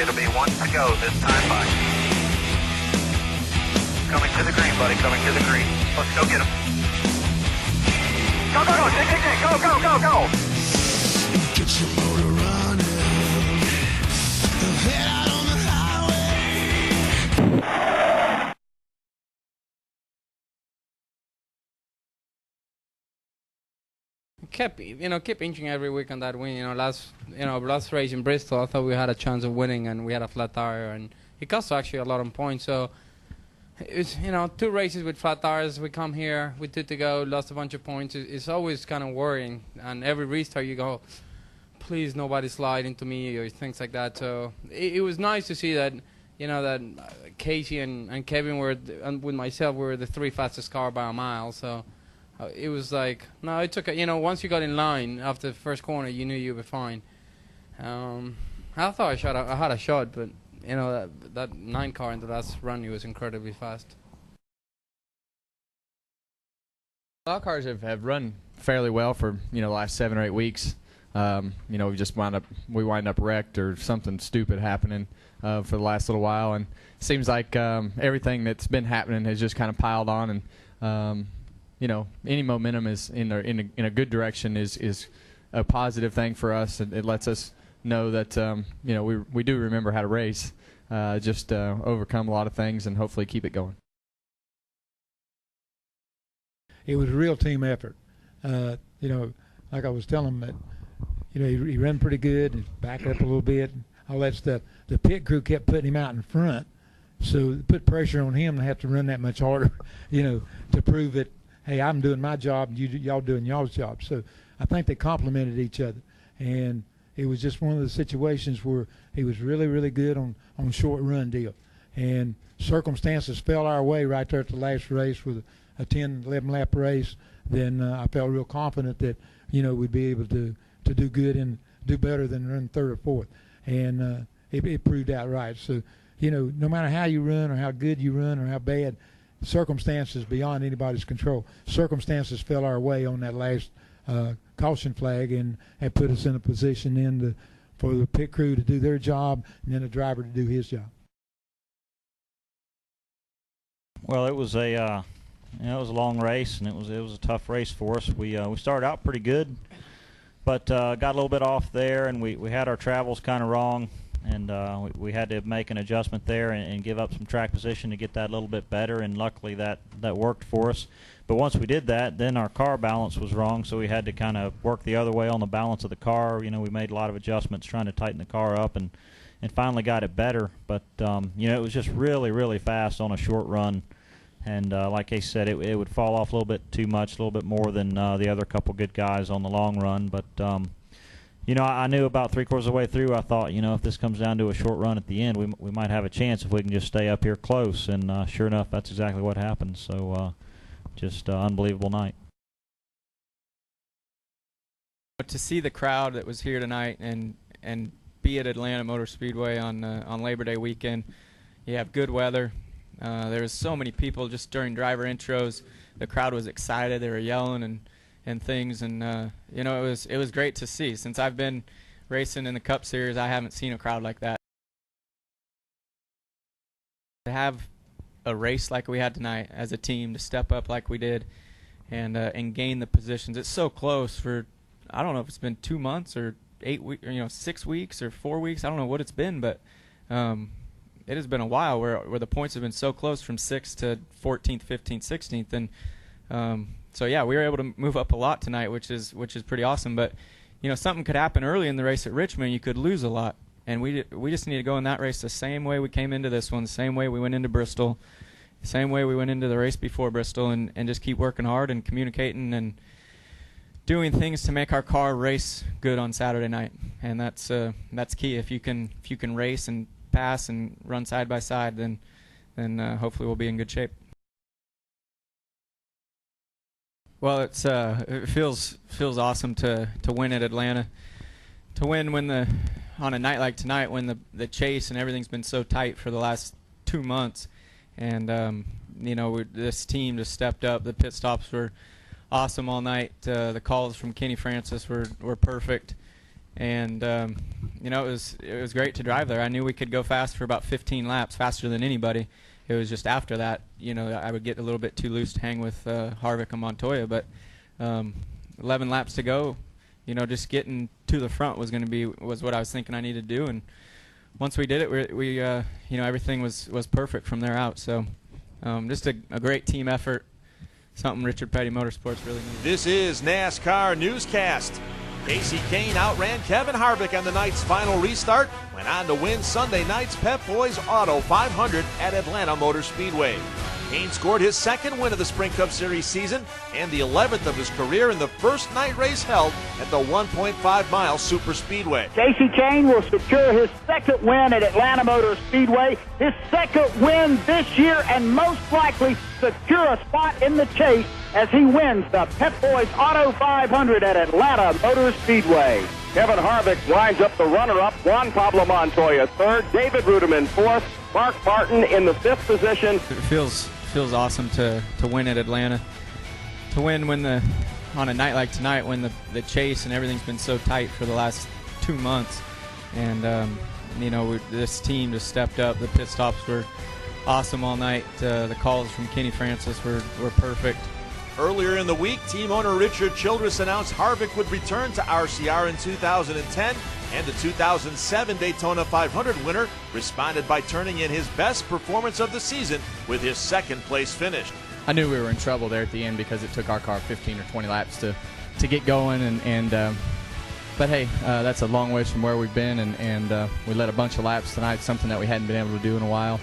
It'll be one to go this time by. Coming to the green, buddy. Coming to the green. Let's go get him. Go, go, go. Go, go, go, go. Get your motor running. Head out on the highway. Kept inching every week on that win. Last race in Bristol, I thought we had a chance of winning, and we had a flat tire, and it cost actually a lot of points. So it's 2 races with flat tires. We come here with 2 to go, lost a bunch of points. It's always kind of worrying, and every restart you go, please nobody slide into me or things like that. So it was nice to see that that Casey and Kevin and with myself were the 3 fastest car by a mile. So. It was like, no, it took once you got in line after the first corner, you knew you were fine. I thought I had a shot, but that 9 car in the last run, he was incredibly fast. Our cars have run fairly well for the last 7 or 8 weeks. We just wind up wrecked or something stupid happening for the last little while, and it seems like everything that's been happening has just kind of piled on, and any momentum is in a good direction is a positive thing for us. It lets us know that we do remember how to race, just overcome a lot of things and hopefully keep it going. It was a real team effort. Like I was telling him that he ran pretty good and backed up a little bit and all that stuff. The pit crew kept putting him out in front, so it put pressure on him to have to run that much harder, to prove that, hey, I'm doing my job and y'all doing y'all's job. So I think they complemented each other. And it was just one of the situations where he was really, really good on short run deal. And circumstances fell our way right there at the last race with a 10, 11 lap race. Then I felt real confident that, we'd be able to do good and do better than run 3rd or 4th. And it proved out right. So, no matter how you run or how good you run or how bad, circumstances beyond anybody's control. Circumstances fell our way on that last caution flag and put us in a position for the pit crew to do their job and then the driver to do his job. Well, it was a long race, and it was a tough race for us. We started out pretty good, but got a little bit off there, and we had our travels kind of wrong. And we had to make an adjustment there and give up some track position to get that a little bit better, and luckily that worked for us. But once we did that, then our car balance was wrong, so we had to kind of work the other way on the balance of the car. We made a lot of adjustments trying to tighten the car up and finally got it better. But, it was just really, really fast on a short run. And like Casey said, it would fall off a little bit too much, a little bit more than the other couple good guys on the long run. But I knew about 3/4 of the way through, I thought, if this comes down to a short run at the end, we might have a chance if we can just stay up here close. And sure enough, that's exactly what happened. So just unbelievable night. To see the crowd that was here tonight and be at Atlanta Motor Speedway on Labor Day weekend, you have good weather. There was so many people just during driver intros. The crowd was excited. They were yelling and things, and it was great to see. Since I've been racing in the Cup Series, I haven't seen a crowd like that. To have a race like we had tonight as a team, to step up like we did, and gain the positions. It's so close for, I don't know if it's been 2 months or 8 weeks, 6 weeks or 4 weeks. I don't know what it's been, but it has been a while where the points have been so close from 6th to 14th, 15th, 16th, and so yeah, we were able to move up a lot tonight, which is pretty awesome. But something could happen early in the race at Richmond. You could lose a lot, and we just need to go in that race the same way we came into this one, the same way we went into Bristol, the same way we went into the race before Bristol, and just keep working hard and communicating and doing things to make our car race good on Saturday night. And that's key. If you can race and pass and run side by side, then hopefully we'll be in good shape. Well, it feels awesome to win at Atlanta, to win on a night like tonight when the chase and everything's been so tight for the last 2 months, and this team just stepped up. The pit stops were awesome all night. The calls from Kenny Francis were perfect, and it was great to drive there. I knew we could go fast for about 15 laps, faster than anybody. It was just after that, I would get a little bit too loose to hang with Harvick and Montoya. But 11 laps to go, just getting to the front was what I was thinking I needed to do. And once we did it, we everything was perfect from there out. So just a great team effort, something Richard Petty Motorsports really needs. This is NASCAR Newscast. Kasey Kahne outran Kevin Harvick on the night's final restart, went on to win Sunday night's Pep Boys Auto 500 at Atlanta Motor Speedway. Kahne scored his second win of the Sprint Cup Series season and the 11th of his career in the first night race held at the 1.5-mile Super Speedway. Kasey Kahne will secure his second win at Atlanta Motor Speedway, his second win this year, and most likely secure a spot in the chase as he wins the Pep Boys Auto 500 at Atlanta Motor Speedway. Kevin Harvick winds up the runner-up, Juan Pablo Montoya third, David Ruderman fourth, Mark Martin in the fifth position. It feels awesome to win at Atlanta. To win on a night like tonight when the chase and everything's been so tight for the last 2 months. And, this team just stepped up. The pit stops were awesome all night. The calls from Kenny Francis were perfect. Earlier in the week, team owner Richard Childress announced Harvick would return to RCR in 2010, and the 2007 Daytona 500 winner responded by turning in his best performance of the season with his second-place finish. I knew we were in trouble there at the end because it took our car 15 or 20 laps to get going, but hey, that's a long ways from where we've been, and we led a bunch of laps tonight, something that we hadn't been able to do in a while.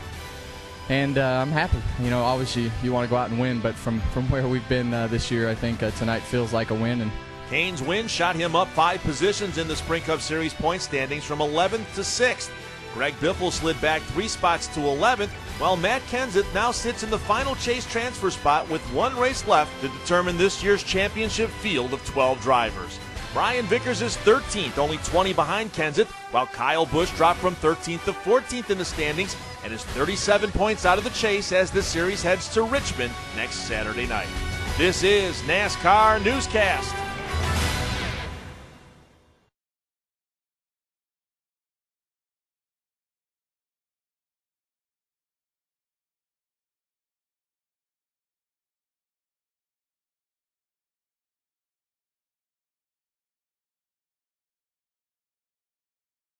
And I'm happy. Obviously you want to go out and win, but from where we've been this year, I think tonight feels like a win. And Kahne's win shot him up 5 positions in the Sprint Cup Series point standings from 11th to 6th. Greg Biffle slid back 3 spots to 11th, while Matt Kenseth now sits in the final chase transfer spot with 1 race left to determine this year's championship field of 12 drivers. Brian Vickers is 13th, only 20 behind Kenseth, while Kyle Busch dropped from 13th to 14th in the standings and is 37 points out of the chase as the series heads to Richmond next Saturday night. This is NASCAR Newscast.